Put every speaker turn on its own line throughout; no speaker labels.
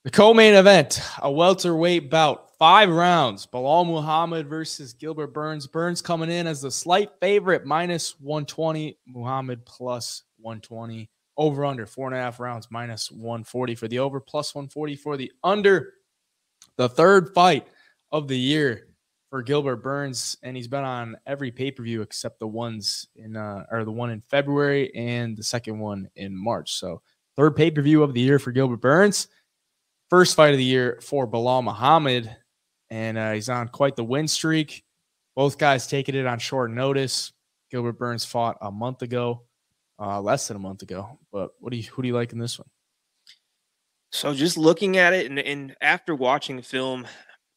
The co-main event, a welterweight bout, 5 rounds. Belal Muhammed versus Gilbert Burns. Burns coming in as the slight favorite, minus 120. Muhammed plus 120. Over under 4.5 rounds, minus 140 for the over, plus 140 for the under. The third fight of the year for Gilbert Burns, and he's been on every pay-per-view except the ones in or the one in February and the second one in March. So third pay-per-view of the year for Gilbert Burns. First fight of the year for Belal Muhammed, and he's on quite the win streak. Both guys taking it on short notice. Gilbert Burns fought a month ago, less than a month ago. But who do you like in this one?
So just looking at it and after watching the film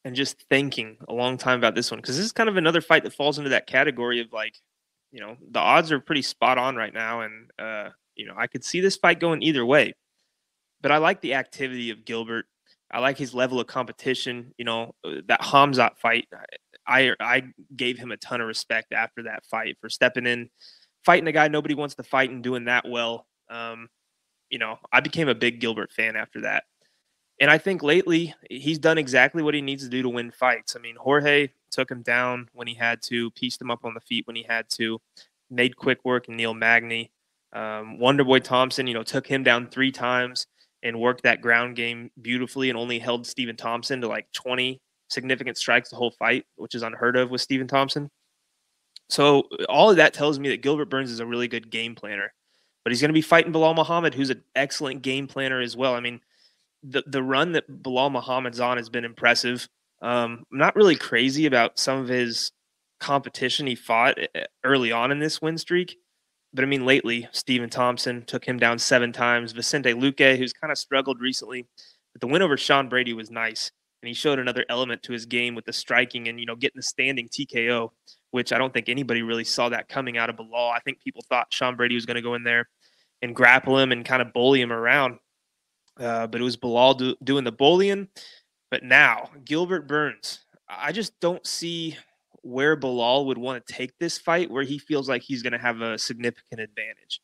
and just thinking a long time about this one, because this is kind of another fight that falls into that category of the odds are pretty spot on right now. And, I could see this fight going either way. But I like the activity of Gilbert. I like his level of competition. That Hamzat fight, I gave him a ton of respect after that fight for stepping in, fighting a guy nobody wants to fight and doing that well. I became a big Gilbert fan after that. And I think lately he's done exactly what he needs to do to win fights. I mean, Jorge took him down when he had to, pieced him up on the feet when he had to, made quick work in Neil Magny. Wonderboy Thompson, took him down 3 times and worked that ground game beautifully and only held Stephen Thompson to like 20 significant strikes the whole fight, which is unheard of with Stephen Thompson. So all of that tells me that Gilbert Burns is a really good game planner. But he's going to be fighting Belal Muhammad, who's an excellent game planner as well. I mean, the run that Belal Muhammad's on has been impressive. I'm not really crazy about some of his competition he fought early on in this win streak. But I mean, lately, Stephen Thompson took him down 7 times. Vicente Luque, who's kind of struggled recently. But the win over Sean Brady was nice. And he showed another element to his game with the striking and, getting the standing TKO, which I don't think anybody really saw that coming out of Belal. I think people thought Sean Brady was going to go in there and grapple him and kind of bully him around. But it was Belal doing the bullying. But now, Gilbert Burns, I just don't see where Belal would want to take this fight where he feels like he's going to have a significant advantage.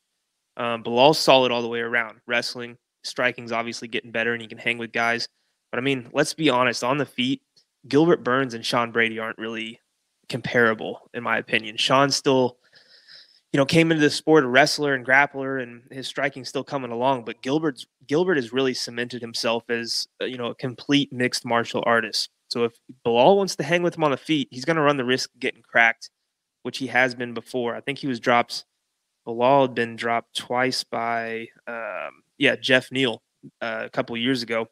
Belal's solid all the way around. Wrestling, striking's obviously getting better, and he can hang with guys. But, I mean, let's be honest. On the feet, Gilbert Burns and Sean Brady aren't really comparable, in my opinion. Sean still, came into the sport a wrestler and grappler, and his striking's still coming along. But Gilbert has really cemented himself as, a complete mixed martial artist. So if Belal wants to hang with him on the feet, he's going to run the risk of getting cracked, which he has been before. I think Belal had been dropped twice by, Jeff Neal a couple years ago.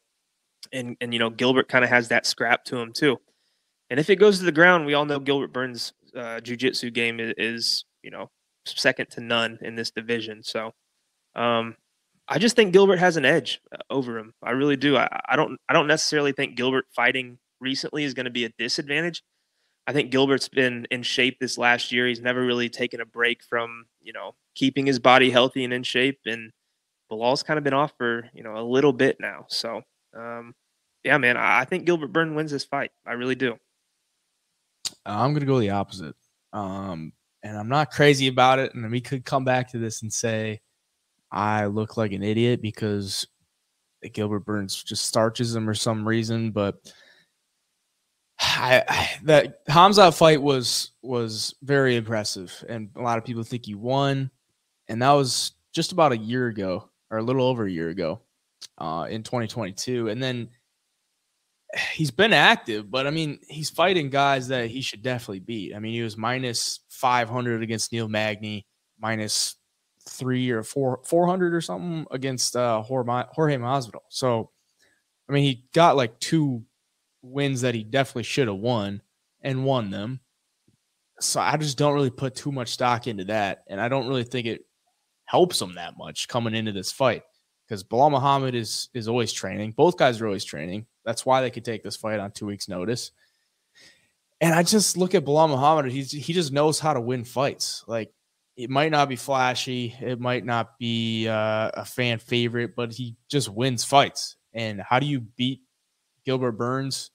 And Gilbert kind of has that scrap to him too. And if it goes to the ground, we all know Gilbert Burns' jiu-jitsu game is second to none in this division. So I just think Gilbert has an edge over him. I really do. I don't necessarily think Gilbert fighting recently is going to be a disadvantage. I think Gilbert's been in shape this last year. He's never really taken a break from, keeping his body healthy and in shape. And Belal's kind of been off for, a little bit now. So, man, I think Gilbert Burns wins this fight. I really do.
I'm going to go the opposite. And I'm not crazy about it. And we could come back to this and say I look like an idiot because Gilbert Burns just starches him for some reason. But that Hamzat fight was very impressive, and a lot of people think he won, and that was just about a year ago, or a little over a year ago, in 2022. And then he's been active, but I mean, he's fighting guys that he should definitely beat. I mean, he was minus 500 against Neil Magny, minus 300 or 400 or something against Jorge Masvidal. So, I mean, he got like 2 wins that he definitely should have won and won them. So I just don't really put too much stock into that. And I don't really think it helps him that much coming into this fight because Belal Muhammad is always training. Both guys are always training. That's why they could take this fight on 2 weeks' notice. And I just look at Belal Muhammad. He just knows how to win fights. Like, it might not be flashy. It might not be a fan favorite, but he just wins fights. And how do you beat Gilbert Burns?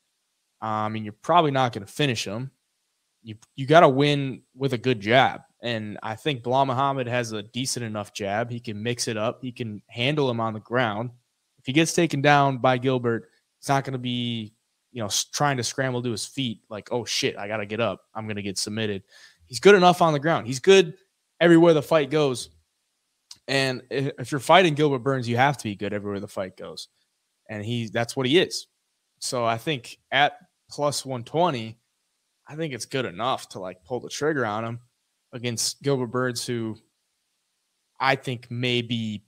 I mean, you're probably not going to finish him. You got to win with a good jab. And I think Belal Muhammad has a decent enough jab. He can mix it up. He can handle him on the ground. he gets taken down by Gilbert, it's not going to be, trying to scramble to his feet like, oh shit, I got to get up. I'm going to get submitted. He's good enough on the ground. He's good everywhere the fight goes. And if you're fighting Gilbert Burns, you have to be good everywhere the fight goes. And that's what he is. So I think at plus 120, I think it's good enough to like pull the trigger on him against Gilbert Burns, who I think may be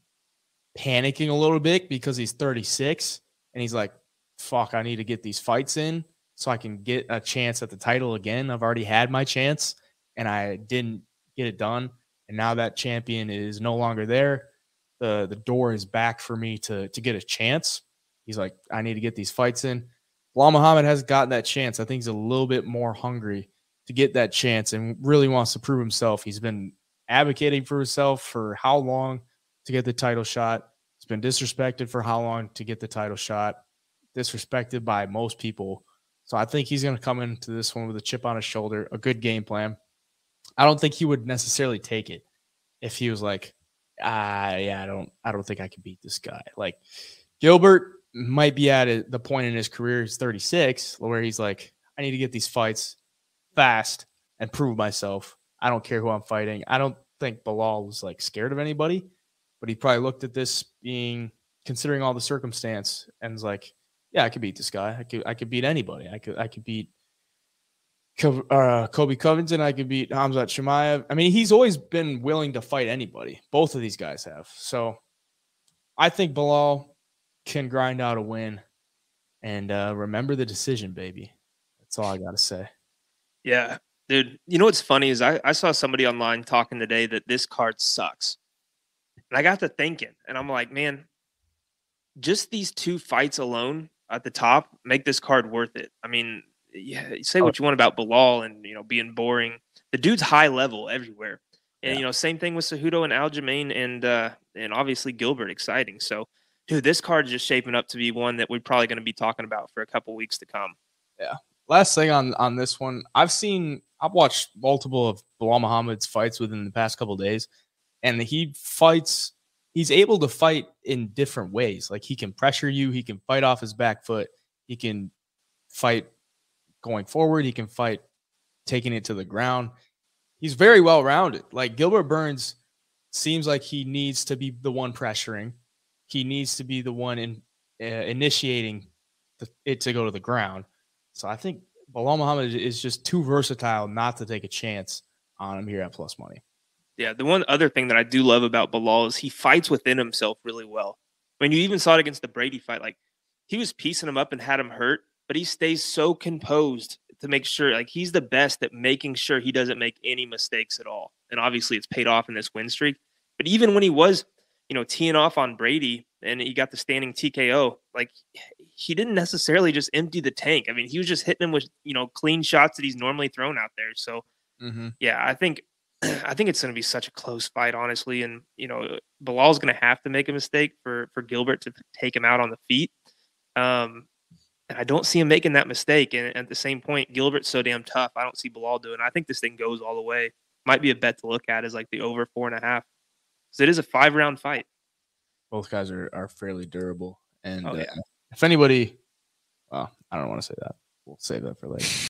panicking a little bit because he's 36 and he's like, fuck, I need to get these fights in so I can get a chance at the title again. I've already had my chance and I didn't get it done. And now that champion is no longer there. The door is back for me to get a chance. He's like, I need to get these fights in. Belal Muhammad hasn't gotten that chance. I think he's a little bit more hungry to get that chance and really wants to prove himself. He's been advocating for himself for how long to get the title shot. He's been disrespected for how long to get the title shot. Disrespected by most people. So I think he's going to come into this one with a chip on his shoulder, a good game plan. I don't think he would necessarily take it if he was like, I don't think I can beat this guy. Like Gilbert might be at the point in his career, he's 36, where he's like, I need to get these fights fast and prove myself. I don't care who I'm fighting. I don't think Belal was like scared of anybody, but he probably looked at this considering all the circumstance and was like, yeah, I could beat this guy. I could beat anybody. I could beat Kobe Covington. I could beat Hamzat Chimaev. I mean, he's always been willing to fight anybody. Both of these guys have. So I think Belal can grind out a win. And remember the decision, baby. That's all I got to say.
Yeah, dude. You know what's funny is I saw somebody online talking today that this card sucks. And I got to thinking, and I'm like, man, just these two fights alone at the top make this card worth it. I mean, yeah, say what you want about Belal and, being boring. The dude's high level everywhere. And, same thing with Cejudo and Aljamain and obviously Gilbert, exciting. So, dude, this card is just shaping up to be one that we're probably going to be talking about for a couple weeks to come.
Yeah. Last thing on this one, I've watched multiple of Belal Muhammad's fights within the past couple of days, and he's able to fight in different ways. Like he can pressure you, he can fight off his back foot, he can fight going forward, he can fight taking it to the ground. He's very well rounded. Like Gilbert Burns seems like he needs to be the one pressuring. He needs to be the one initiating it to go to the ground. So I think Belal Muhammad is just too versatile not to take a chance on him here at plus money.
Yeah, the one other thing that I do love about Belal is he fights within himself really well. When you even saw it against the Brady fight, like he was piecing him up and had him hurt, but he stays so composed to make sure, like he's the best at making sure he doesn't make any mistakes at all. And obviously it's paid off in this win streak. But even when he was, teeing off on Brady and he got the standing TKO, like he didn't necessarily just empty the tank. I mean, he was just hitting him with, clean shots that he's normally thrown out there. So yeah, I think it's going to be such a close fight, honestly. And, Belal's going to have to make a mistake for Gilbert to take him out on the feet. And I don't see him making that mistake. And at the same point, Gilbert's so damn tough. I don't see Belal doing it. I think this thing goes all the way. Might be a bet to look at is like the over 4.5. Because it is a 5-round fight.
Both guys are fairly durable. And if anybody, well, I don't want to say that. We'll save that for later.